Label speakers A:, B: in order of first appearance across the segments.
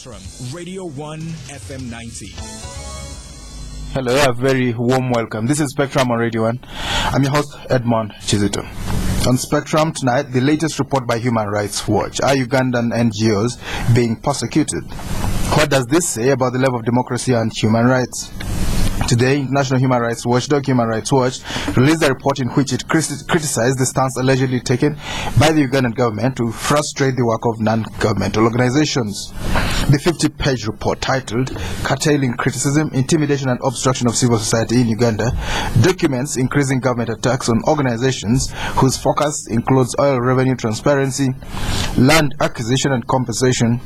A: Spectrum, Radio 1 FM 90.
B: Hello, a very warm welcome. This is Spectrum on Radio 1. I'm your host, Edmond Kizito. On Spectrum tonight, the latest report by Human Rights Watch. Are Ugandan NGOs being persecuted? What does this say about the level of democracy and human rights? Today, International Human Rights Watchdog Human Rights Watch released a report in which it criticized the stance allegedly taken by the Ugandan government to frustrate the work of non-governmental organizations. The 50-page report, titled Curtailing Criticism, Intimidation and Obstruction of Civil Society in Uganda, documents increasing government attacks on organizations whose focus includes oil revenue transparency, land acquisition and compensation,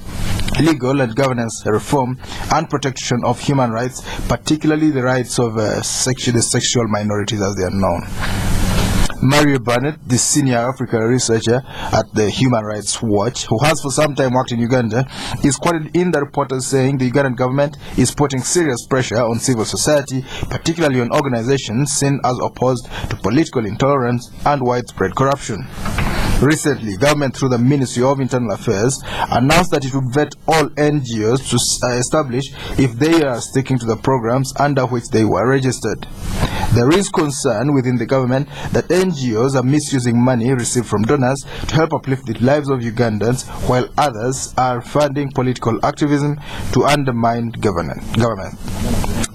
B: legal and governance reform, and protection of human rights, particularly the rights of the sexual minorities as they are known. Mario Barnett, the senior Africa researcher at the Human Rights Watch, who has for some time worked in Uganda, is quoted in the report as saying the Ugandan government is putting serious pressure on civil society, particularly on organizations seen as opposed to political intolerance and widespread corruption. Recently, government through the Ministry of Internal Affairs announced that it would vet all NGOs to establish if they are sticking to the programs under which they were registered. There is concern within the government that NGOs are misusing money received from donors to help uplift the lives of Ugandans, while others are funding political activism to undermine government.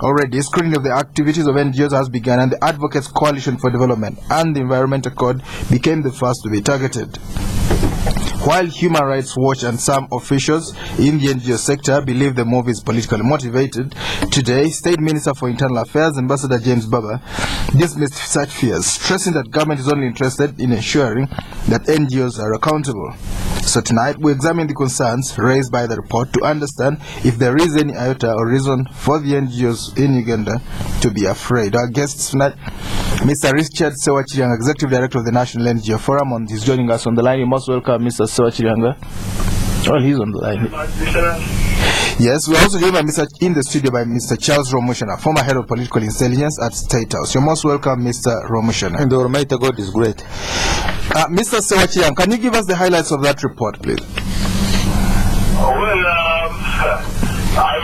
B: Already, screening of the activities of NGOs has begun, and the Advocates Coalition for Development and the Environmental Code became the first to be targeted. While Human Rights Watch and some officials in the NGO sector believe the move is politically motivated, today, State Minister for Internal Affairs, Ambassador James Baba, dismissed such fears, stressing that government is only interested in ensuring that NGOs are accountable. So tonight, we examine the concerns raised by the report to understand if there is any iota or reason for the NGOs in Uganda to be afraid. Our guests tonight, Mr. Richard Sewakiryanga, Executive Director of the National NGO Forum, and he's joining us on the line. You're most welcome, Mr. Sewakiryanga. Oh, he's on the line. Yes, we're also joined in the studio by Mr. Charles Rwomushana, former head of political intelligence at State House. You're most welcome, Mr. Rwomushana.
C: And the Almighty God is great.
B: Mr. Sewakiryanga, can you give us the highlights of that report, please?
D: I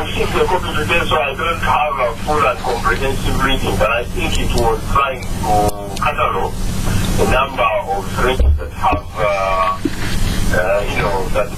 D: received a copy today, so I don't have a full and comprehensive reading, but I think it was trying to catalog the number of threats that have, that.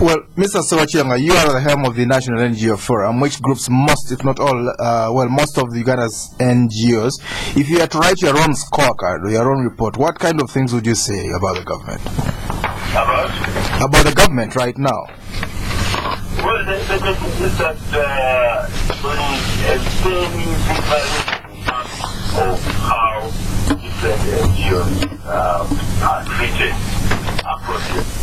B: Well, Mr. Sewakiryanga, you are the helm of the National NGO Forum, which groups most, if not all, most of the Uganda's NGOs. If you had to write your own scorecard or your own report, what kind of things would you say about the government? About the government right now?
D: Well, the thing is that there is a very difference of how different NGOs are treated across the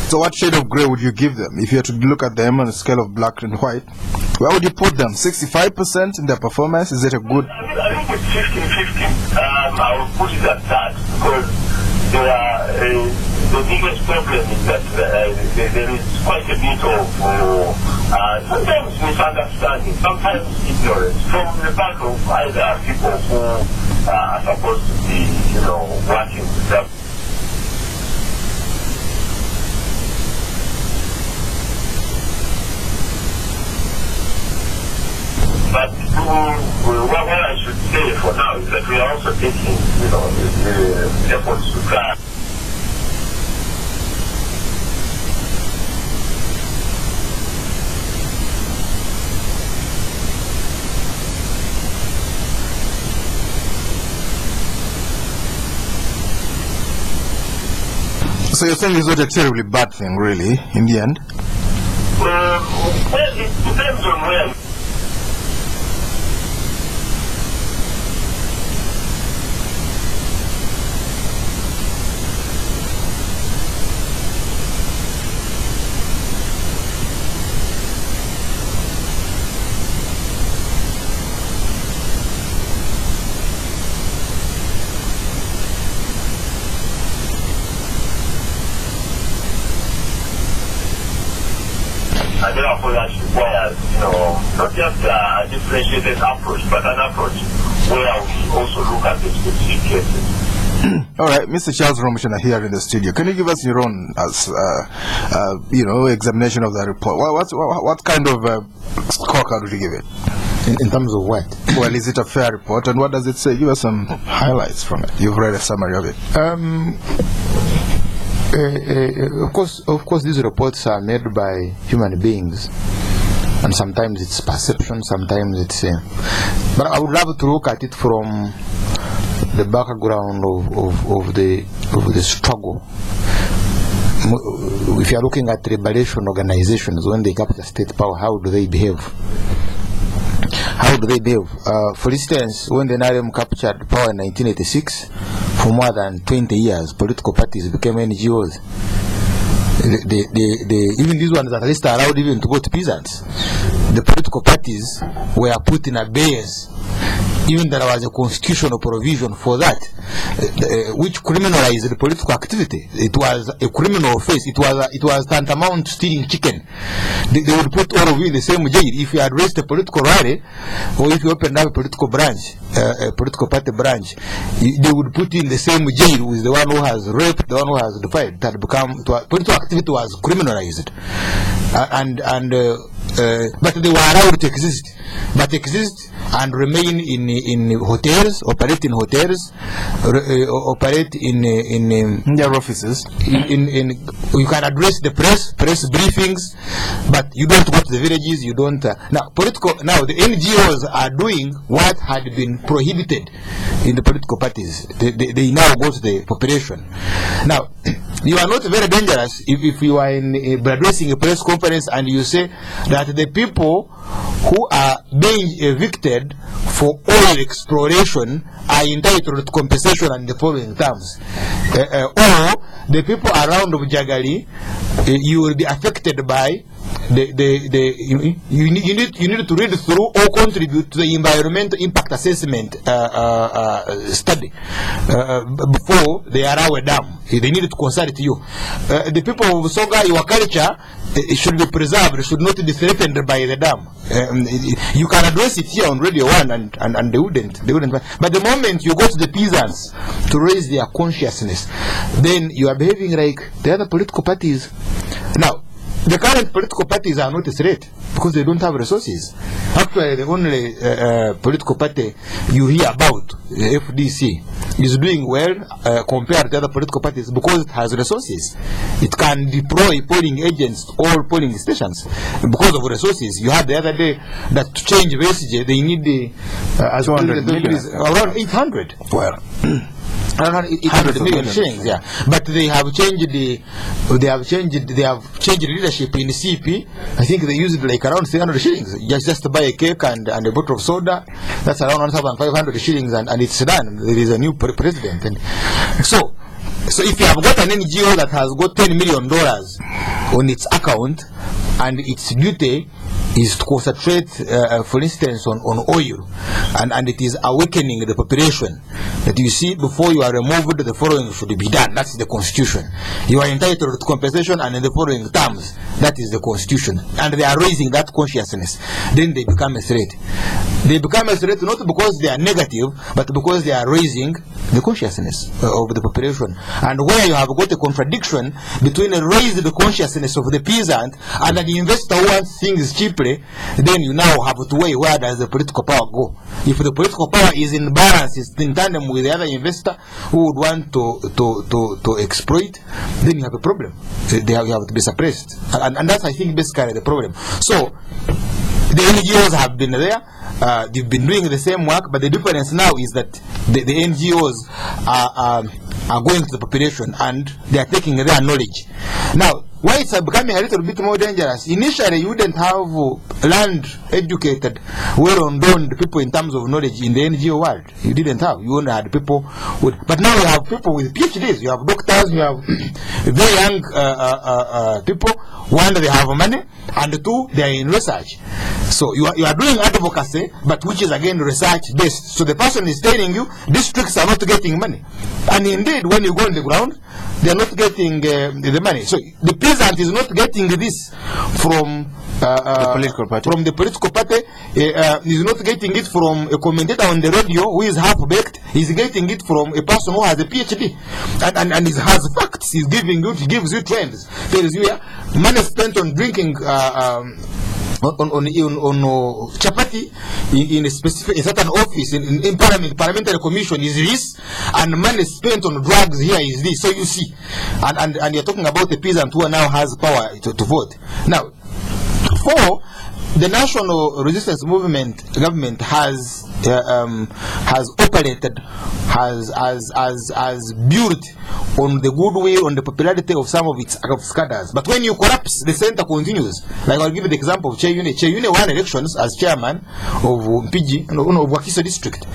B: So what shade of grey would you give them? If you had to look at them on a scale of black and white, where would you put them? 65% in their performance? Is it a good...
D: I think it's 50-50. I would put it at that, because the biggest problem is that there is quite a bit of sometimes misunderstanding, sometimes ignorance from the part of either people who are supposed to be, working with them. But what I should say for now is that we are also taking, the efforts to try.
B: So you're saying it's not a terribly bad thing, really, in the end?
D: Well, it depends on where. And therefore that requires, not just a differentiated approach, but an approach where we also look at the specific cases.
B: All right, Mr. Charles Rwomushana here in the studio. Can you give us your own, examination of that report? What kind of scorecard would you give it?
C: In terms of what?
B: Well, is it a fair report, and what does it say? Give us some highlights from it. You've read a summary of it.
C: Of course, these reports are made by human beings, and sometimes it's perception, sometimes it's. But I would love to look at it from the background of the struggle. If you are looking at liberation organizations, when they capture state power, how do they behave? How do they behave? For instance, when the NRM captured power in 1986, for more than 20 years, political parties became NGOs. Even these ones at least are allowed even to go to peasants. The political parties were put in abeyance. Even there was a constitutional provision for that, which criminalized the political activity. It was a criminal offense. It was tantamount to stealing chicken. They would put all of you in the same jail. If you had raised a political rally, or if you opened up a political branch, a political party branch, they would put you in the same jail with the one who has raped, the one who has defied. That political activity was criminalized, but they were allowed to exist. But exist and remain in hotels, operate in hotels, operate in
B: their offices.
C: You can address the press briefings, but you don't go to the villages. You don't. Now the NGOs are doing what had been prohibited in the political parties. They now go to the population. Now, you are not very dangerous if you are addressing a press conference and you say that the people who are being evicted for oil exploration are entitled to compensation in the following terms. Or the people around Bujagali, you will be affected by you need to read through or contribute to the environmental impact assessment study before they allow a dam. They need to consult you. The people of Soga, your culture should be preserved, should not be threatened by the dam. You can address it here on Radio 1 and they wouldn't. But the moment you go to the peasants to raise their consciousness, then you are behaving like the other political parties. Now, the current political parties are not a threat because they don't have resources. Actually, the only political party you hear about, FDC, is doing well compared to other political parties because it has resources. It can deploy polling agents to all polling stations because of resources. You had the other day that to change message, they need around 800.
B: Well.
C: Around 800 million shillings, yeah. But they have changed leadership in CP. I think they used like around 300 shillings just to buy a cake and a bottle of soda. That's around 1,500 shillings, and it's done. There is a new president, and so if you have got an NGO that has got $10 million on its account, and its duty is to concentrate, for instance, on oil, and it is awakening the population that you see, before you are removed, the following should be done. That's the constitution. You are entitled to compensation, and in the following terms, that is the constitution. And they are raising that consciousness. Then they become a threat. They become a threat not because they are negative, but because they are raising the consciousness of the population. And where you have got a contradiction between a raised consciousness of the peasant and an investor who wants things cheaply, then you now have to weigh, where does the political power go? If the political power is in balance, is in tandem with the other investor who would want to exploit, then you have a problem. You have to be suppressed. And that's, I think, basically the problem. So the NGOs have been there. They've been doing the same work, but the difference now is that the NGOs are going to the population and they are taking their knowledge. Now, why it's becoming a little bit more dangerous? Initially, you didn't have land-educated, well-endowed people in terms of knowledge in the NGO world. You didn't have. You only had people with... But now you have people with PhDs. You have doctors. You have very young people. One, they have money, and two, they are in research. So you are doing advocacy, but which is again research-based. So the person is telling you, districts are not getting money. And indeed, when you go on the ground, they are not getting the money. So the peasant is not getting this from the political party. From the political party, is not getting it from a commentator on the radio who is half-baked. He's getting it from a person who has a PhD and he has facts. He's giving you, he gives you trends. Tells you, money spent on drinking on chapati in a specific, in certain office in parliamentary commission is this, and money spent on drugs here is this. So you see, and you're talking about the peasant who now has power to vote. Now, the national resistance movement government has operated, has built on the goodwill, on the popularity of some of its cadres. But when you collapse, the center continues. Like I'll give you the example of Cheyune. Cheyune won elections as chairman of PG, of Wakiso district.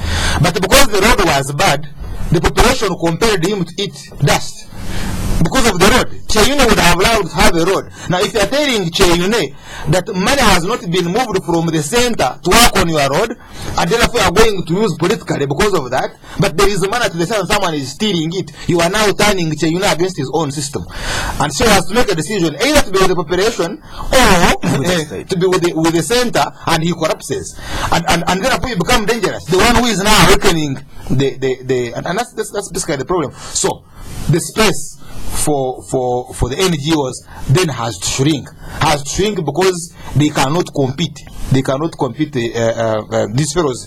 C: But because the road was bad, the population compelled him to eat dust. Because of the road, Cheyune would have allowed to have a road. Now, if you are telling Cheyune that money has not been moved from the center to work on your road, and therefore you are going to use politically because of that, but there is money to the center, someone is stealing it, you are now turning Cheyune against his own system. And so he has to make a decision, either to be with the population or to be with the center, and he collapses. And therefore you become dangerous. The one who is now awakening and that's basically the problem. So the space for the NGOs then has to shrink because they cannot compete. They cannot compete these fellows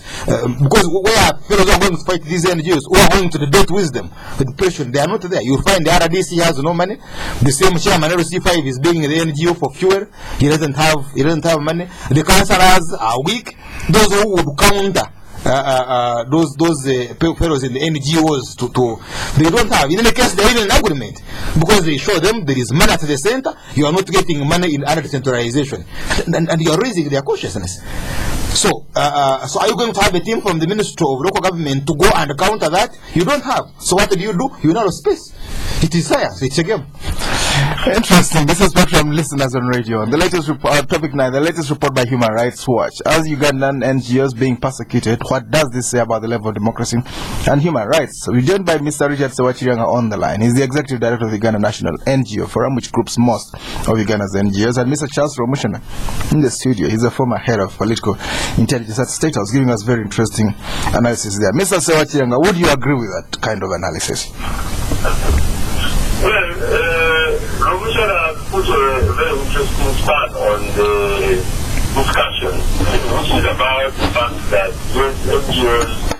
C: because where fellows are going to fight these NGOs who are going to debate with them, with pressure, they are not there. You find the RDC has no money. The same chairman RC5 is begging the NGO for fuel. He doesn't have money. The councillors are weak. Those who would counter those fellows in the NGOs they don't have. In any case, they are in an agreement because they show them there is money at the center. You are not getting money in other decentralization, and you are raising their consciousness. So are you going to have a team from the Ministry of Local Government to go and counter that? You don't have. So what do? You narrow space. It is science. It's a game.
B: Interesting. This is Spectrum listeners on radio. The latest report, topic 9, the latest report by Human Rights Watch. As Ugandan NGOs being persecuted, what does this say about the level of democracy and human rights? We're joined by Mr. Sewakiryanga on the line. He's the executive director of the Ugandan National NGO Forum, which groups most of Uganda's NGOs, and Mr. Charles Rwomushana in the studio. He's a former head of political intelligence at State House, giving us very interesting analysis there. Mr. Sewakiryanga, would you agree with that kind of analysis?
D: Well, Rwomushana put a very interesting spot on the discussion, which is about the fact that those NGOs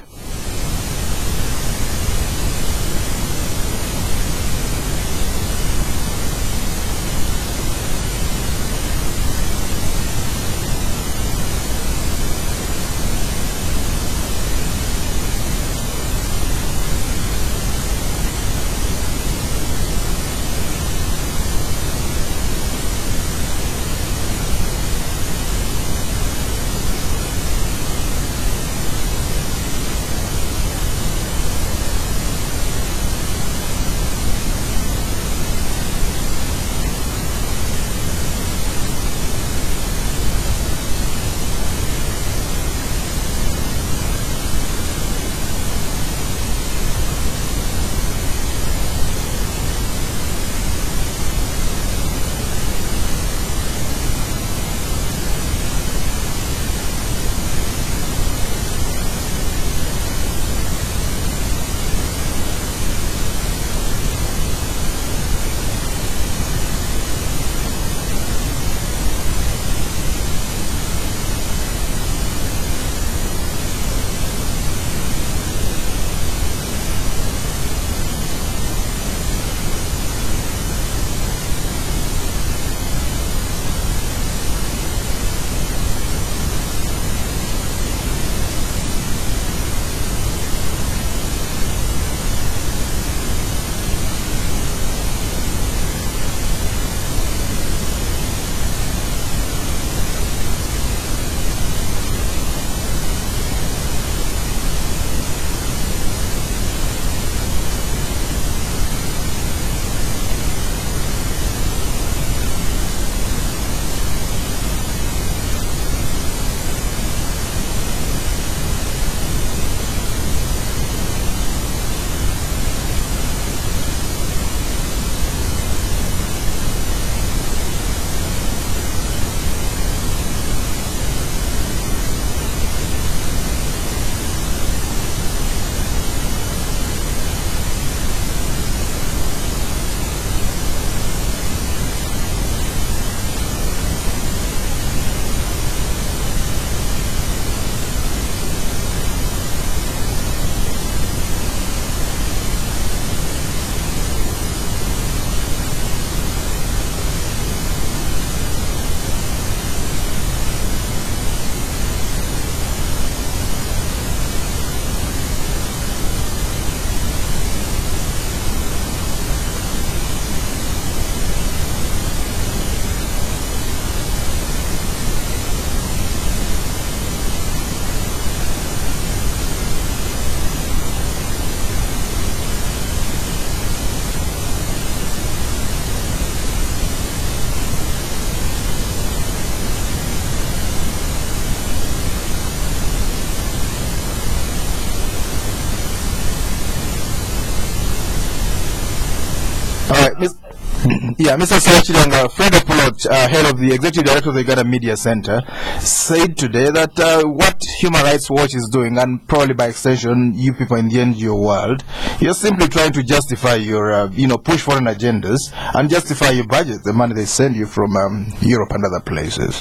B: Yeah, Mr. Sewakiryanga, Fred Opulot, head of the executive director of the Uganda Media Center, said today that what Human Rights Watch is doing, and probably by extension you people in the NGO world, you're simply trying to justify your, push foreign agendas and justify your budget, the money they send you from Europe and other places.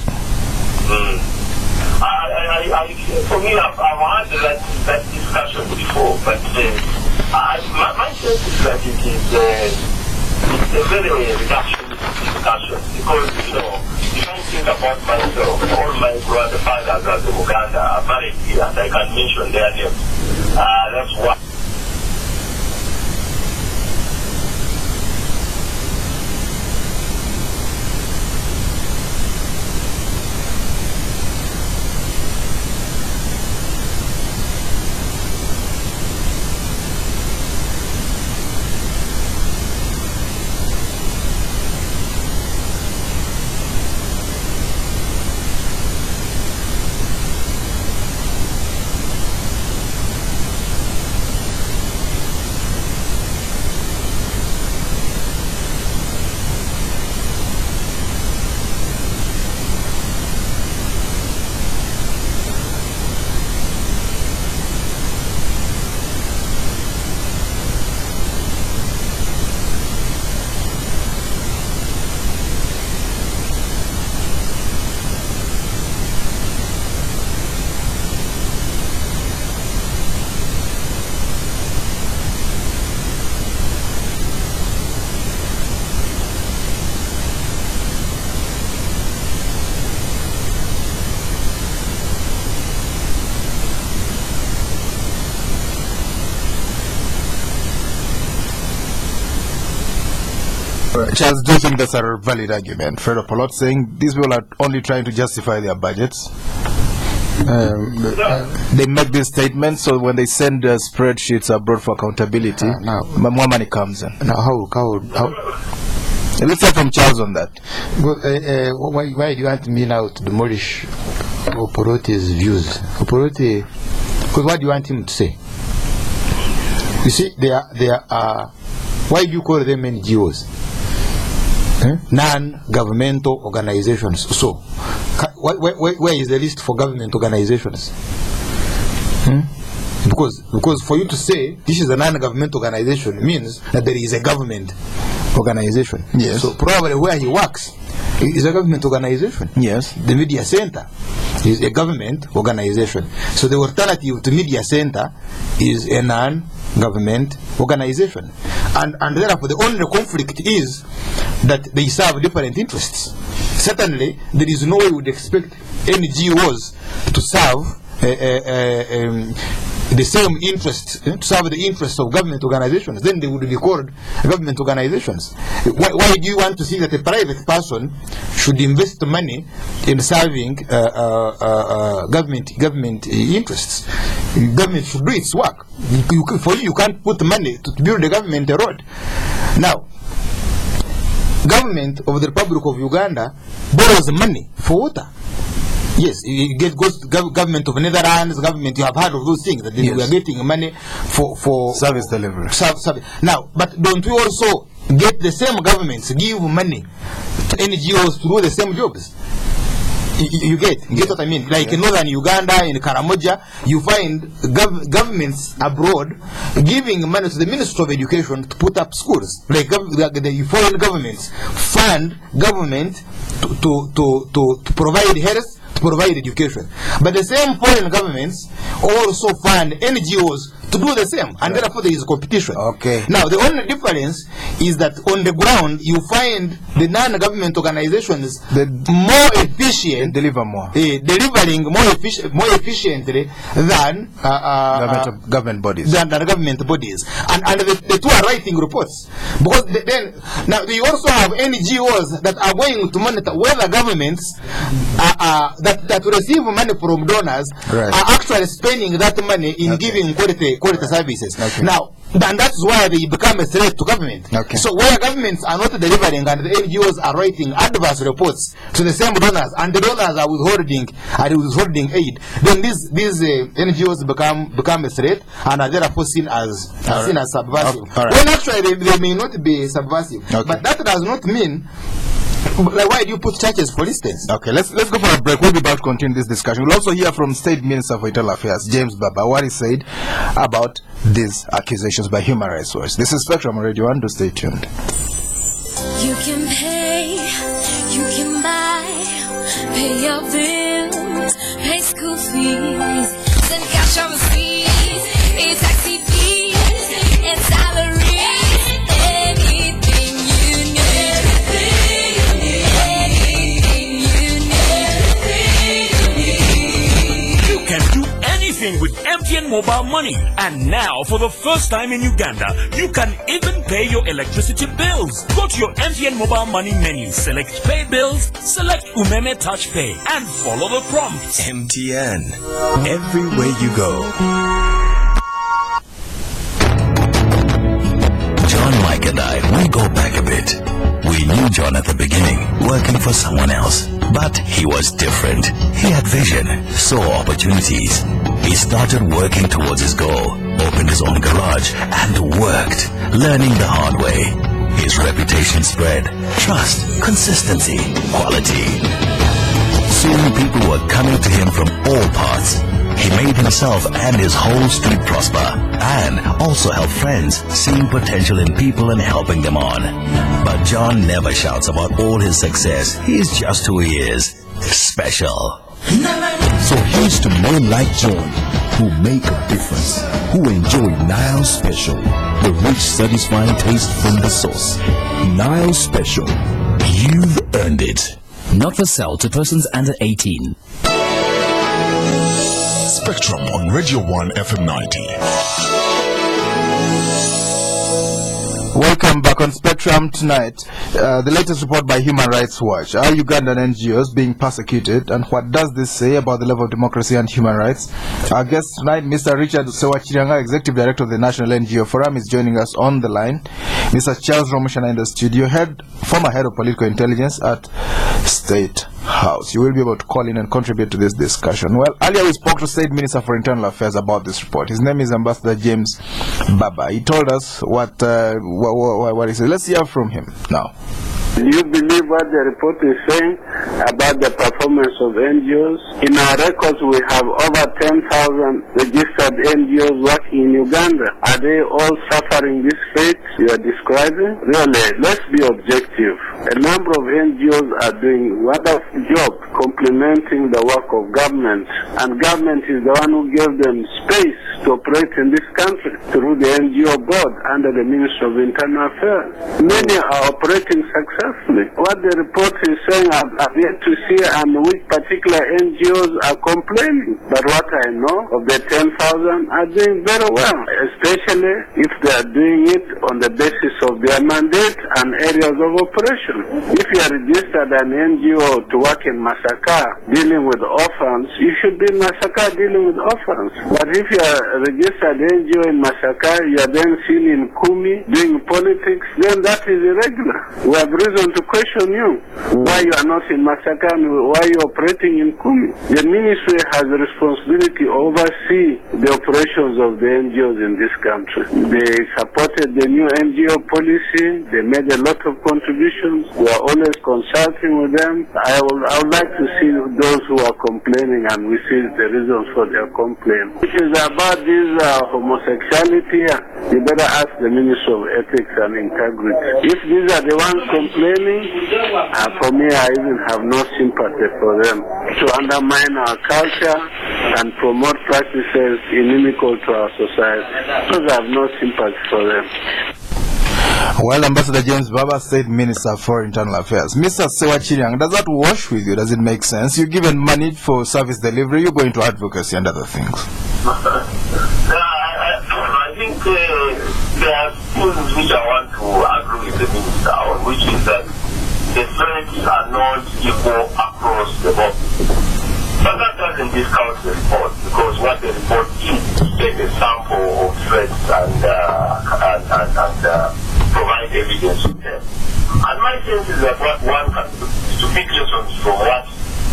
D: For me, I've had that discussion before, but my sense is that it's a very reductionist discussion, because, if I think about myself, all my grandfathers as in Uganda are married here, and I can mention their names. That's why.
B: Charles, do you think that's a valid argument? Fred Opulot saying these people are only trying to justify their budgets. They make these statements, so when they send spreadsheets abroad for accountability, more money comes in.
C: Now, how?
B: Let's start from Charles on that.
C: Well, why do you want me now to demolish Opulot's views? Opulot, because what do you want him to say? You see, they are. Why do you call them NGOs? Non-governmental organizations. So, where is the list for government organizations? Because for you to say this is a non-government organization means that there is a government organization.
B: Yes.
C: So probably where he works is a government organization.
B: Yes.
C: The media center is a government organization. So the alternative to media center is a non-government organization. And therefore the only conflict is that they serve different interests. Certainly there is no way we would expect NGOs to serve the same interests, to serve the interests of government organizations. Then they would be called government organizations. Why do you want to see that a private person should invest money in serving government interests? Government should do its work. For you can't put money to build a government road. Now, government of the Republic of Uganda borrows money for water. Yes, it goes to government of Netherlands, government, you have heard of those things, that we are getting money for
B: service delivery.
C: Now, but don't we also get the same governments give money to NGOs to do the same jobs? You get what I mean? Like in northern Uganda, in Karamoja, you find governments abroad giving money to the Ministry of Education to put up schools. Like the foreign governments fund government to provide health, to provide education. But the same foreign governments also fund NGOs to do the same, and therefore there is competition.
B: Okay.
C: Now the only difference is that on the ground you find the non-government organizations more efficient,
B: deliver more,
C: delivering more efficiently than
B: government bodies.
C: And the two are writing reports, because then now you also have NGOs that are going to monitor whether governments that receive money from donors are actually spending that money in giving quality services. Okay. Now, And that's why they become a threat to government.
B: Okay.
C: So where governments are not delivering and the NGOs are writing adverse reports to the same donors, and the donors are withholding aid, then these NGOs become a threat and are therefore seen as subversive. When actually they may not be subversive. But that does not mean. Like, why do you put churches, for instance?
B: Okay, let's go for a break. We'll be back to continue this discussion. We'll also hear from State Minister for Internal Affairs, James Baba, what he said about these accusations by Human Rights Watch. This is Spectrum Radio 1. Do stay tuned.
E: You can pay, you can buy, pay your bills, pay school fees, send cash overseas, pay taxi fees, and salaries.
A: With MTN mobile money. And now, for the first time in Uganda, you can even pay your electricity bills. Go to your MTN mobile money menu, select pay bills, select Umeme Touch Pay, and follow the prompts.
F: MTN, everywhere you go. John, Mike and I, we go back a bit. We knew John at the beginning, working for someone else. But he was different. He had vision, saw opportunities. He started working towards his goal, opened his own garage, and worked, learning the hard way. His reputation spread. Trust, consistency, quality. Soon people were coming to him from all parts. He made himself and his whole street prosper, and also helped friends, seeing potential in people and helping them on. But John never shouts about all his success. He's just who he is. Special.
G: So here's to men like John, who make a difference, who enjoy Nile Special, the rich, satisfying taste from the source. Nile Special. You've earned it.
H: Not for sale to persons under 18.
I: Spectrum on Radio 1 FM 90.
B: Welcome back on Spectrum tonight. The latest report by Human Rights Watch. Are Ugandan NGOs being persecuted, and what does this say about the level of democracy and human rights? Our guest tonight, Mr. Richard Sewakiryanga, Executive Director of the National NGO Forum, is joining us on the line. Mr. Charles Rwomushana in the studio, former head of political intelligence at State House. You will be able to call in and contribute to this discussion. Well, earlier we spoke to State Minister for Internal Affairs about this report. His name is Ambassador James Baba. He told us what he said. Let's hear from him now.
J: Do you believe what the report is saying about the performance of NGOs? In our records, we have over 10,000 registered NGOs working in Uganda. Are they all suffering this fate you are describing? Really, let's be objective. A number of NGOs are doing a wonderful job complementing the work of government. And government is the one who gave them space to operate in this country through the NGO board under the Ministry of Internal Affairs. Many are operating successfully. What the report is saying, I've yet to see and which particular NGOs are complaining. But what I know of the 10,000 are doing very well, especially if they are doing it on the basis of their mandate and areas of operation. If you are registered an NGO to work in Masaka dealing with orphans, you should be in Masaka dealing with orphans. But if you are a registered NGO in Masaka, you are then seen in Kumi doing politics, then that is irregular. We have reason to question you why you are not in Masaka and why you are operating in Kumi. The ministry has a responsibility to oversee the operations of the NGOs in this country. They supported the new NGO policy. They made a lot of contributions. We are always consulting with them. I would like to see those who are complaining, and we see the reasons for their complaint. It is about this homosexuality. You better ask the Ministry of Ethics and Integrity. If these are the ones complaining, for me, I even have no sympathy for them. To undermine our culture and promote practices inimical to our society, because I have no sympathy for them.
B: Well, Ambassador James Baba, State Minister for Internal Affairs. Mr. Sewakiryanga, does that wash with you? Does it make sense? You're given money for service delivery, you go into advocacy and other things.
D: I think there are things which I want to agree with the minister on, which is that the threats are not equal across the board. But that doesn't discount the report, because what the report is to take a sample of threats and provide evidence of them. And my sense is that what one can do is to pick lessons from what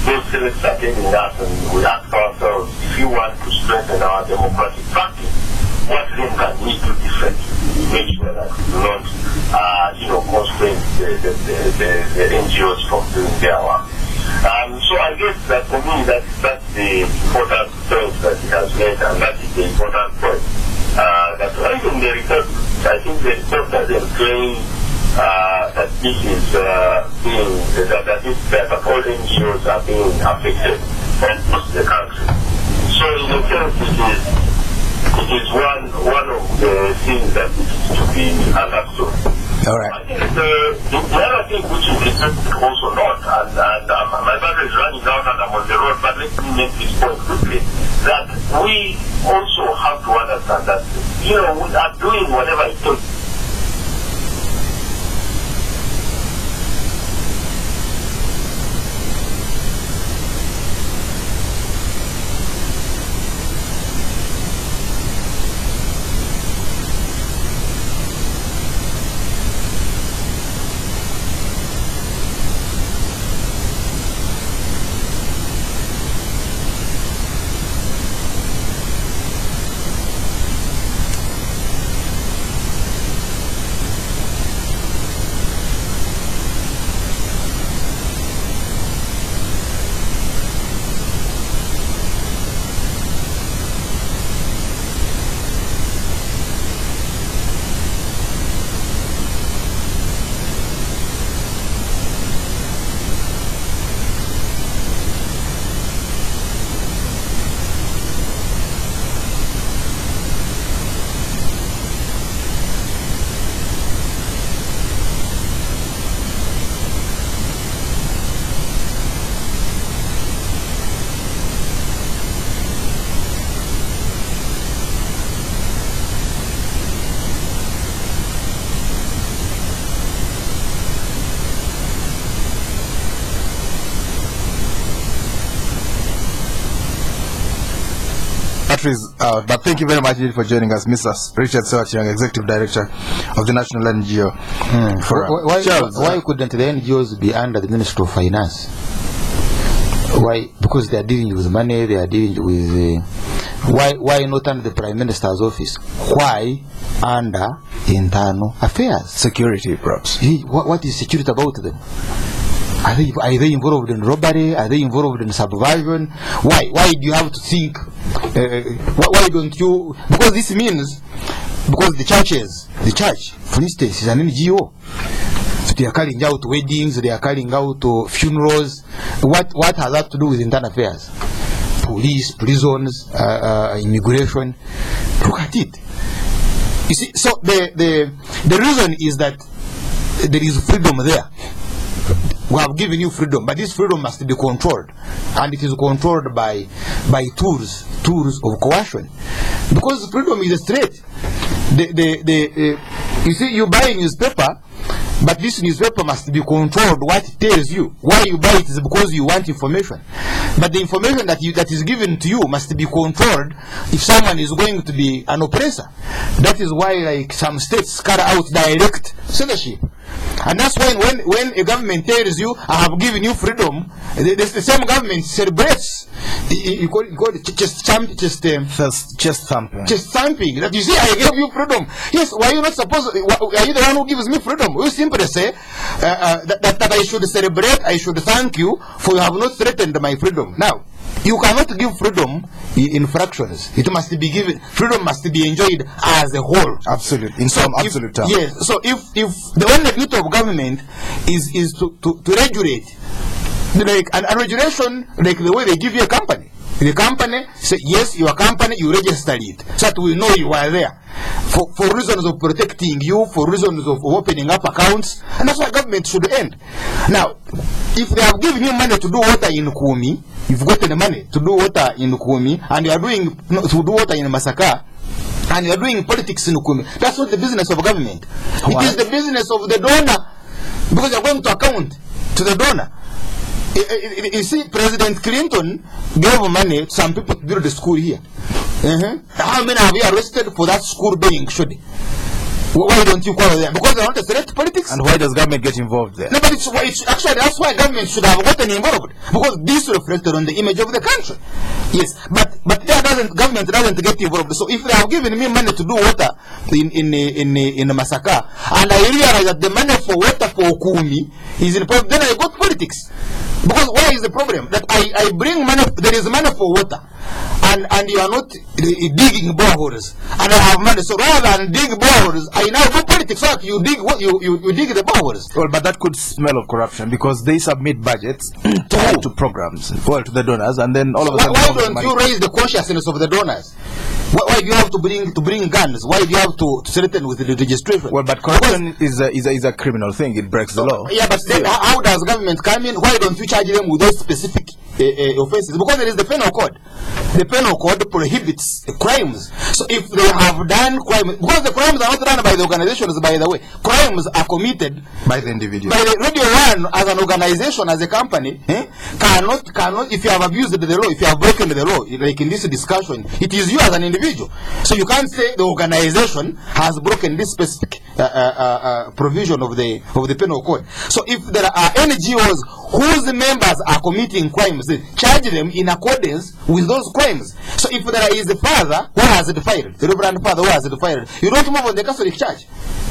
D: those threats are telling us, and we ask ourselves, if you want to strengthen our democratic practice, what then can we do differently to make sure that we do not, constrain the NGOs from doing their work. So I guess that for me, that's the important point that he has made, and that is the important point. That I think the report doesn't claim that this is that all NGOs are being affected across the country. So in a sense, it is one of the things that needs to be understood.
B: All right.
D: I think the other thing which is important also not, and my battery is running out and I'm on the road, but let me make this point quickly, that we also have to understand that, we are doing whatever it takes.
B: But thank you very much for joining us, Mr. Richard Sewakiryanga, Executive Director of the National NGO.
C: Why couldn't the NGOs be under the Ministry of Finance? Why? Because they are dealing with money, they are dealing with... why not under the Prime Minister's office? Why under internal affairs?
B: Security, perhaps.
C: What is security about them? Are they involved in robbery? Are they involved in subversion? Why do you have to think? Why don't you? Because this means, because the church, for instance, is an NGO. So they are carrying out weddings, they are carrying out funerals. What has that to do with internal affairs? Police, prisons, immigration. Look at it. You see, so the reason is that there is freedom there. We have given you freedom, but this freedom must be controlled, and it is controlled by tools of coercion, because freedom is a threat. You see, you buy a newspaper, but this newspaper must be controlled. What it tells you, why you buy it is because you want information, but the information that is given to you must be controlled if someone is going to be an oppressor. That is why, like, some states carry out direct censorship. And that's when a government tells you, I have given you freedom, the same government celebrates. You call it chest thumping. Chest thumping. That you see, I gave you freedom. Yes, why are you not supposed? Are you the one who gives me freedom? You simply say that I should celebrate, I should thank you for you have not threatened my freedom. Now, you cannot give freedom in fractions. It must be given. Freedom must be enjoyed as a whole.
B: Absolute. In some absolute terms.
C: Yes. So if the only duty of government is to regulate, like a regulation, like the way they give you a company. The company say, yes, your company, you register it, so that we know you are there. For reasons of protecting you, for reasons of opening up accounts, and that's why government should end. Now, if they have given you money to do water in Kumi, you've gotten the money to do water in Kumi, and you are doing to do water in Masaka, and you are doing politics in Kumi, that's not the business of government. Why? It is the business of the donor, because you are going to account to the donor. You see, President Clinton gave money to some people to build a school here. How many have you arrested for that school being shut? Why don't you quarrel them? Because they want to threat politics.
B: And why does government get involved there?
C: No, but it's actually that's why government should have gotten involved, because this reflected on the image of the country. Yes, but government doesn't get involved. So if they have given me money to do water in Masaka, and I realize that the money for water for Okumi is in problem, then I got politics. Because why is the problem? That I bring money, there is money for water, and you are not digging boreholes, and I have money. So rather than dig boreholes, I now do politics. So you dig what you dig the boreholes.
B: Well, but that could smell of corruption, because they submit budgets to programs, to the donors, and then all of a sudden.
C: Why don't you raise the consciousness of the donors? Why do you have to bring guns? Why do you have to threaten with the registration?
B: Well, but corruption is a criminal thing. It breaks the law.
C: Yeah, but then how does government come in? Why don't you charge them with those specific offenses? Because there is the penal code. The penal code prohibits crimes. So if they have done crime, because the crimes are not done by the organizations, by the way, crimes are committed
B: by the individual.
C: By the Radio One as an organization, as a company, cannot. If you have abused the law, if you have broken the law, like in this discussion, it is you as an individual. So you can't say the organization has broken this specific provision of the penal code. So if there are NGOs whose members are committing crimes, charge them in accordance with those crimes. So if there is a father who has defiled, the Reverend Father who has defiled, you don't move on the Catholic Church.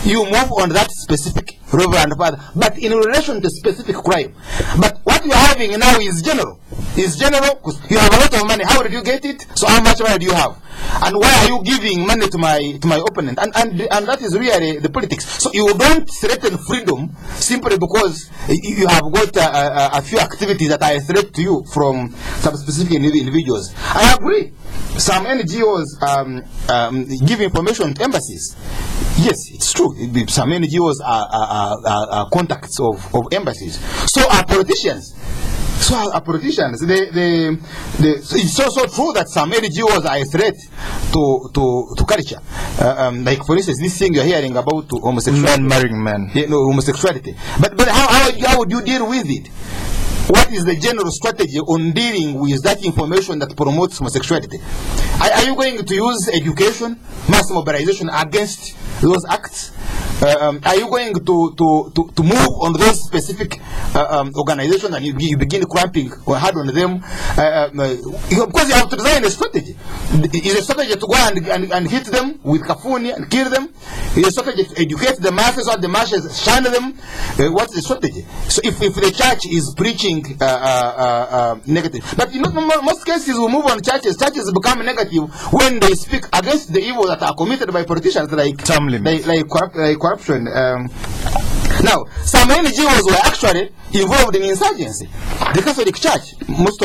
C: You move on that specific Reverend Father, but in relation to specific crime. But what you are having now is general. It's general because you have a lot of money. How did you get it? So how much money do you have? And why are you giving money to my opponent? And that is really the politics. So you don't threaten freedom simply because you have got a few activities that are a threat to you from some specific individuals. I agree. Some NGOs give information to embassies. Yes, it's true. Some NGOs are contacts of embassies. So are politicians. So are politicians. It's also true that some NGOs are a threat to culture. Like for instance, this thing you're hearing about homosexuality.
B: Men marrying men.
C: Yeah, no, homosexuality. But how would you deal with it? What is the general strategy on dealing with that information that promotes homosexuality? Are you going to use education, mass mobilization against those acts? Are you going to move on those specific organizations and you begin cramping hard on them? Because you have to design a strategy. Is a strategy to go and hit them with kafuni and kill them? Is a strategy to educate the masses or the masses shun them? What's the strategy? So if the church is preaching negative, but in most cases we move on churches become negative when they speak against the evil that are committed by politicians like corruption. Now, some NGOs were actually involved in insurgency. The Catholic Church, most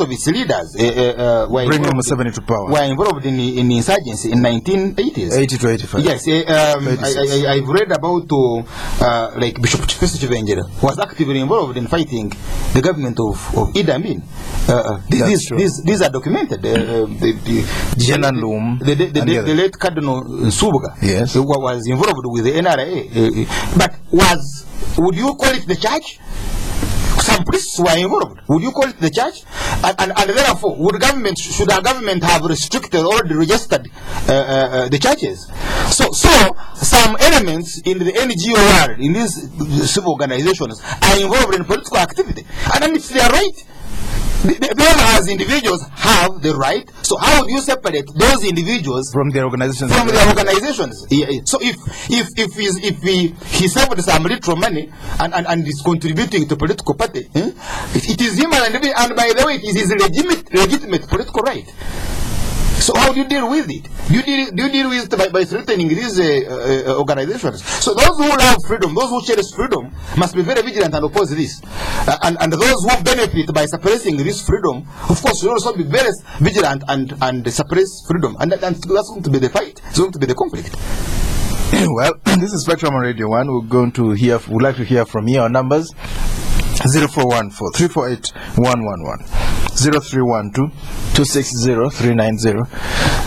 C: of its leaders
B: bringing Museveni to power,
C: were involved in insurgency in 1980s.
B: 80 to 85.
C: Yes, I've read about like Bishop Chivenjera was actively involved in fighting the government of Idi Amin. These are documented. The late Cardinal Nsubuga,
B: yes,
C: who was involved with the NRA, but would you call it the church? Some priests were involved. Would you call it the church? And therefore, should our government have restricted or registered the churches? So some elements in the NGO world, in these civil organizations, are involved in political activity, and then it's their right. Them as individuals have the right. So how would you separate those individuals
B: from their organizations?
C: From their organizations. So if he served some little money and is contributing to political party, it is him, and by the way, it is his legitimate political right. So how do you deal with it? Do you deal with it by threatening these organizations? So those who love freedom, those who cherish freedom, must be very vigilant and oppose this. And those who benefit by suppressing this freedom, of course, should also be very vigilant and suppress freedom. And that's going to be the fight. It's going to be the conflict.
B: Well, this is Spectrum on Radio 1. We'd like to hear from you. Our numbers 0414-348-111, 0312-260-390,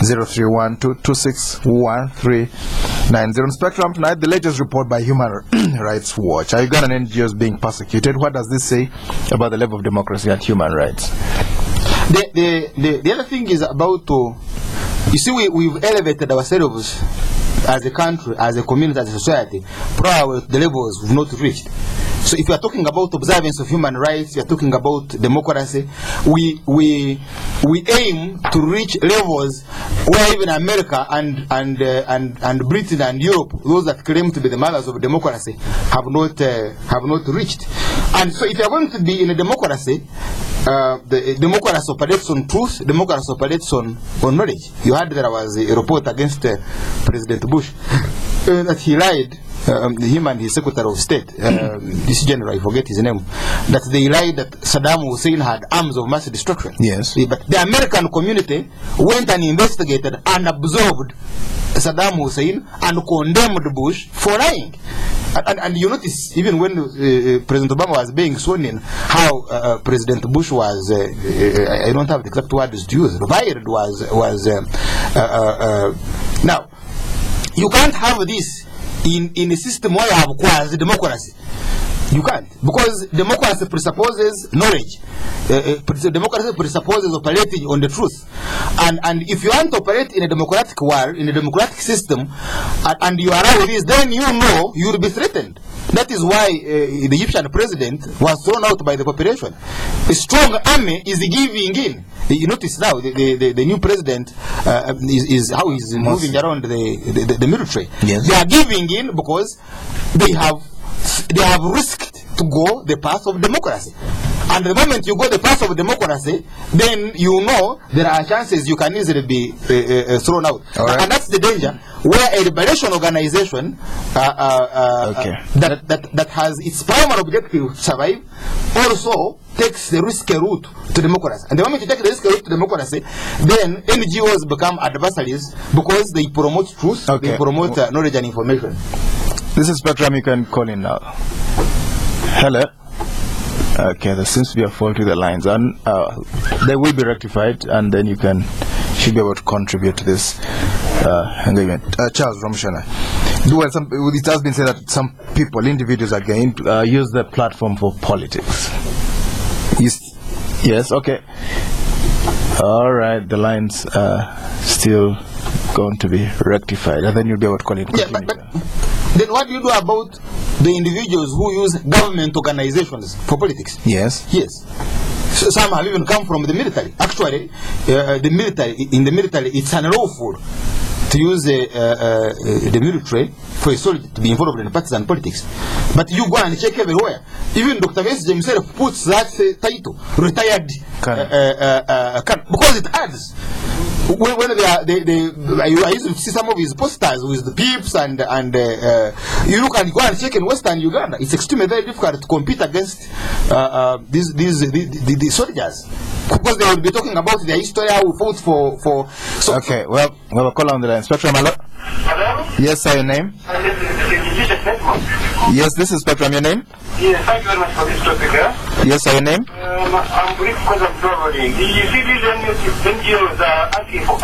B: 0312-261-390. On Spectrum tonight, the latest report by Human Rights Watch. Are Ugandan NGOs being persecuted? What does this say about the level of democracy and human rights?
C: The other thing is about you see, we've elevated ourselves as a country, as a community, as a society, probably the levels we've not reached. So if you are talking about observance of human rights, you are talking about democracy, we aim to reach levels where even America and Britain and Europe, those that claim to be the mothers of democracy, have not reached. And so if you are going to be in a democracy, the democracy operates on truth, democracy operates on knowledge. You heard there was a report against President Bush that he lied, him and his Secretary of State, this general, I forget his name, that they lied that Saddam Hussein had arms of mass destruction.
B: Yes.
C: But the American community went and investigated and absolved Saddam Hussein and condemned Bush for lying. And you notice, even when President Obama was being sworn in, how President Bush was, I don't have the exact words to use, reviled now, you can't have this in a system where you have quasi-democracy. You can't, because democracy presupposes knowledge. Democracy presupposes operating on the truth. And if you want to operate in a democratic world, in a democratic system, and you allow this, then you know you will be threatened. That is why the Egyptian president was thrown out by the population. A strong army is giving in. You notice now the new president is how he's moving around the military.
B: Yes.
C: They are giving in because they have risked to go the path of democracy. And the moment you go the path of democracy, then you know there are chances you can easily be thrown out.
B: Right.
C: And that's the danger, where a liberation organization that has its primary objective to survive also takes the risky route to democracy. And the moment you take the risky route to democracy, then NGOs become adversaries because they promote truth, they promote knowledge and information.
B: This is Spectrum, you can call in now. Hello. Okay, there seems to be a fault with the lines, and they will be rectified, and then you should be able to contribute to this engagement. Charles Rwomushana, it has been said that some people, individuals again, use the platform for politics. Yes, okay. All right, the lines are still going to be rectified, and then you'll be able to call in.
C: Yeah, but then what do you do about the individuals who use government organizations for politics?
B: Yes.
C: Yes. So some have even come from the military. Actually, in the military, it's unlawful to use the military for a soldier to be involved in partisan politics. But you go and check everywhere. Even Dr. Vesey himself puts that title, retired, because it adds. When I used to see some of his posters with the peeps and you look and go and check in Western Uganda, it's extremely very difficult to compete against these soldiers, because they will be talking about their history, how we fought for. So
B: okay, well, we have a call on the line. Spectrum, hello?
D: Hello?
B: Yes, sir, your name? Yes, this is Spectrum, your name?
D: Yes, thank you very much for this topic.
B: Yes, sir, your name?
D: I'm brief because of traveling. You see, these NGOs are asking for.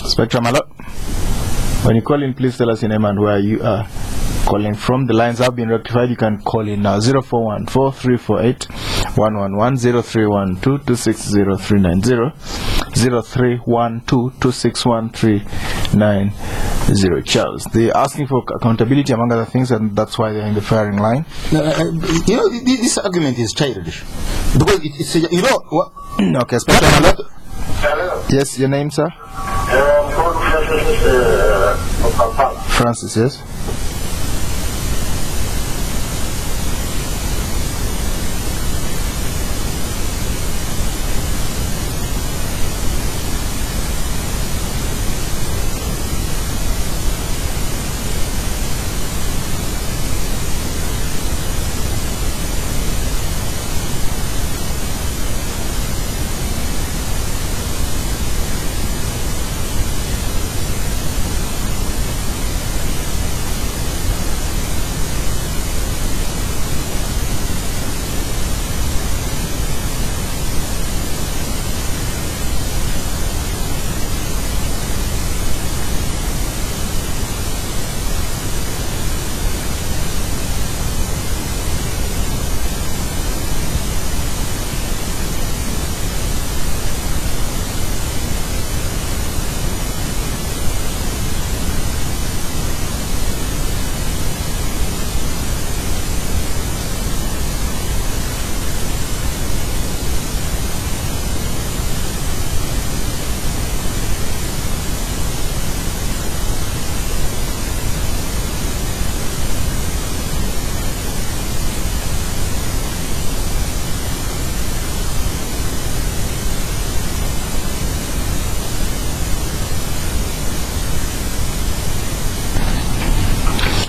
B: Spectrum, hello? When you call in, please tell us your name and where you are calling from. The lines have been rectified. You can call in now. 0414-348-111, 0312-260-390, 0312-261-390. Charles, they're asking for accountability among other things, and that's why they're in the firing line.
C: You know, this argument is childish, because it's you know what?
B: Okay, Spectrum, hello?
D: Hello?
B: Yes, your name, sir? Francis, yes?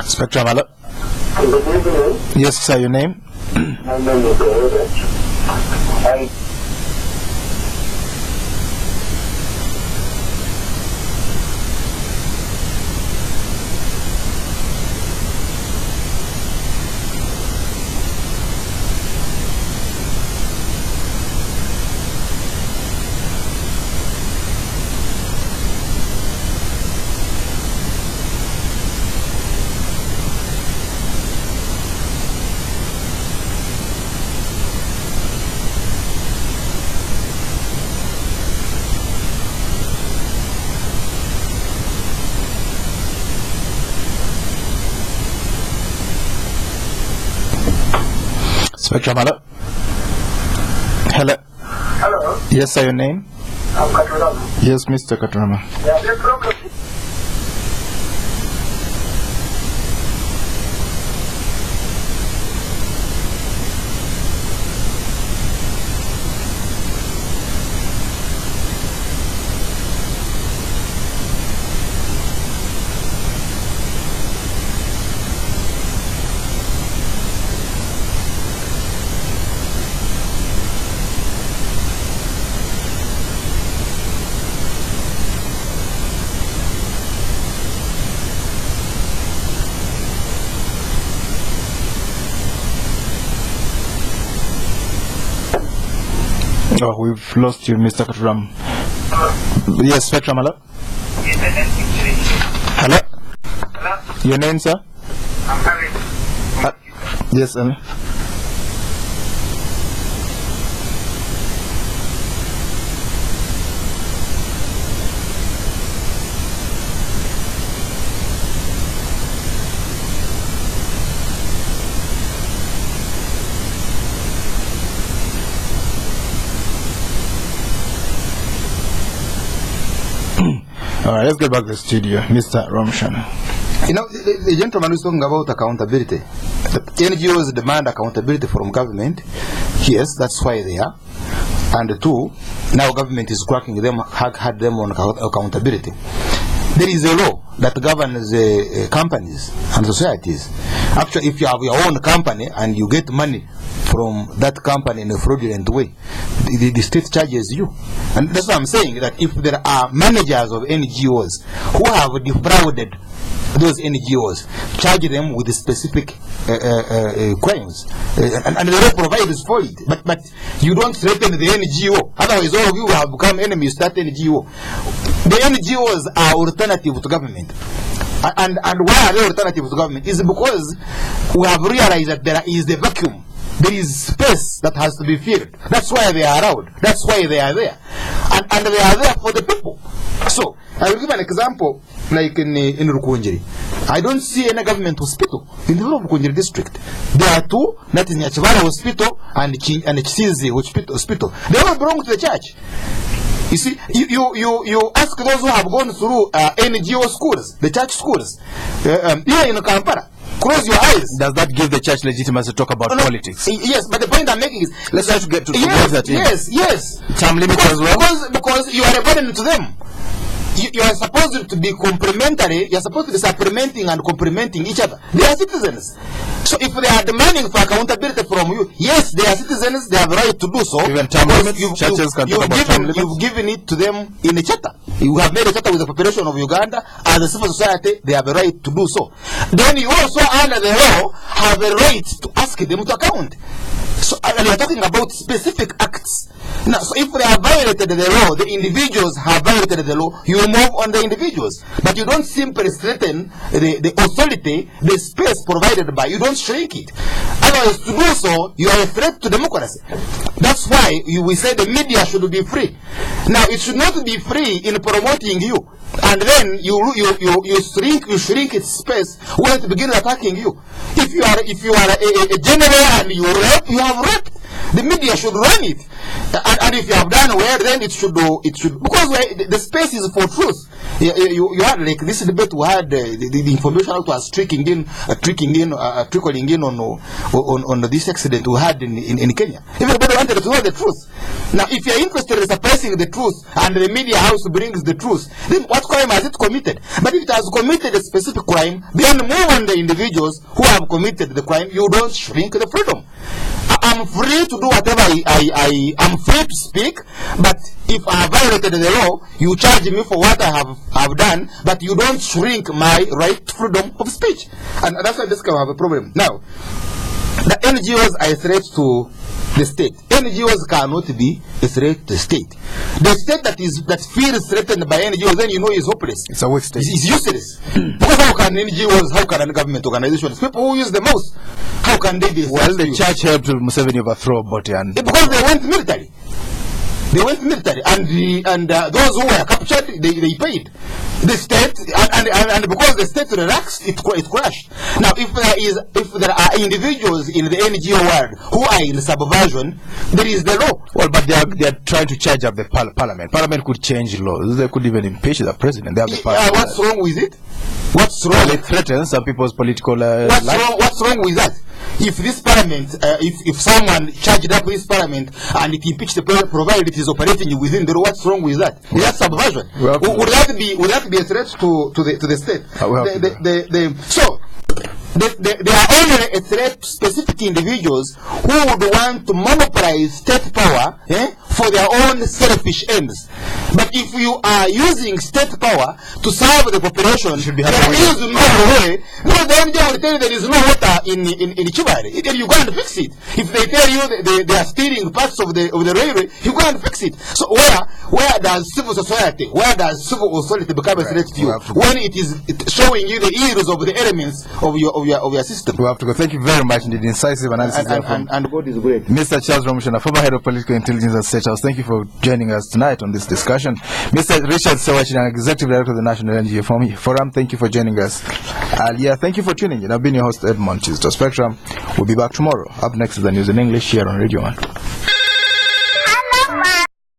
B: Spectrum, hello.
D: Good evening.
B: Yes, sir, your name?
D: My name is Edmond.
B: Spectrum, hello. Hello.
D: Hello.
B: Yes, sir, your name?
D: I'm Katurama.
B: Yes, Mr. Katurama.
D: Yeah, the problem.
B: Oh, we've lost you, Mr. Katurama. Yes, Spectrum, hello. Hello.
D: Hello.
B: Your name, sir?
D: I'm Harry.
B: Yes, sir. All right, let's get back to the studio. Mr. Rwomushana.
C: You know, the gentleman is talking about accountability. The NGOs demand accountability from government. Yes, that's why they are. And two, now government is cracking them, had them on accountability. There is a law that governs companies and societies. Actually, if you have your own company and you get money from that company in a fraudulent way, the state charges you. And that's what I'm saying, that if there are managers of NGOs who have defrauded those NGOs, charge them with specific crimes, and the law provides for it. But you don't threaten the NGO, otherwise all of you have become enemies to that NGO. The NGOs are alternative to government. And why are they alternative to government? Is because we have realized that there is a vacuum. There is space that has to be filled. That's why they are around. That's why they are there. And they are there for the people. So, I will give an example, like in Rwomushana. I don't see any government hospital in the whole of Rwomushana district. There are two, that is Nyachivara Hospital and Chizizi Hospital. They all belong to the church. You see, you ask those who have gone through NGO schools, the church schools, here in Kampala. Close your eyes.
B: Does that give the church legitimacy to talk about politics?
C: Yes, but the point I'm making is,
B: let's try to get to that.
C: Yes.
B: Term limits as well.
C: Because you are a burden to them. You are supposed to be complementary. You are supposed to be supplementing and complementing each other. They are citizens. So if they are demanding for accountability from you, yes, they are citizens. They have the right to do so.
B: Even term limits, churches can talk about term limits.
C: You've given it to them in a charter. You have made a charter with the population of Uganda. As a civil society, they have a right to do so. Then you also, under the law, have a right to ask them to account. So, and we are talking about specific acts. Now, so if they have violated the law, the individuals have violated the law, you move on the individuals. But you don't simply threaten the authority, the space provided by, you don't shrink it. Otherwise, to do so, you are a threat to democracy. That's why we say the media should be free. Now, it should not be free in promoting you. And then you shrink its space when it begins attacking you. If you are a general and you rape, you have raped. The media should run it. And if you have done well, then it should because the space is for truth. You had like this debate, we had the information that was trickling in on this accident we had in Kenya. Everybody wanted to know the truth. Now, if you're interested in suppressing the truth and the media house brings the truth, then what crime has it committed? But if it has committed a specific crime, then move on the individuals who have committed the crime. You don't shrink the freedom. I'm free to do whatever I'm free to speak, but if I have violated the law, you charge me for what I have done, but you don't shrink my right to freedom of speech. And that's why this can have a problem. Now, the NGOs are a threat to the state. NGOs cannot be a threat to the state. The state that feels threatened by NGOs, then you know is hopeless.
B: It's a weak state.
C: It's useless. Because how can NGOs, how can a government organization, people who use the most, how can they be?
B: Well, the church helped Museveni overthrow Botian.
C: Because they went military. They went military, and those who were captured, they paid. The state, and because the state relaxed, it crashed. Now, if there are individuals in the NGO world who are in subversion, there is the law.
B: Well, but they are trying to charge up the parliament. Parliament could change laws. They could even impeach the president. They have the power.
C: What's wrong with it? What's wrong?
B: Well, it threatens some people's political life.
C: What's wrong with that? If this parliament, if someone charged up this parliament and it impeached the president, provided it is operating within the law, what's wrong with that? Is that subversion? Would that be a threat to the state? So they are only a threat to specific individuals who would want to monopolize state power for their own selfish ends. But if you are using state power to serve the population, there is no way. No, the NGO will tell you there is no water in Chibari. You go and fix it. If they tell you they are stealing parts of the railway, you go and fix it. So where does civil society, where does civil authority become a threat to you? When it is showing you the ills of the elements of your system.
B: We have to go. Thank you very much indeed. Incisive analysis.
C: And God is great.
B: Mr. Charles Rwomushana, former head of political intelligence at State House, thank you for joining us tonight on this discussion. Mr. Richard Sewakiryanga, executive director of the National NGO Forum, thank you for joining us. Thank you for tuning in. I've been your host, Edmond Kizito. Spectrum will be back tomorrow. Up next is the news in English here on Radio 1.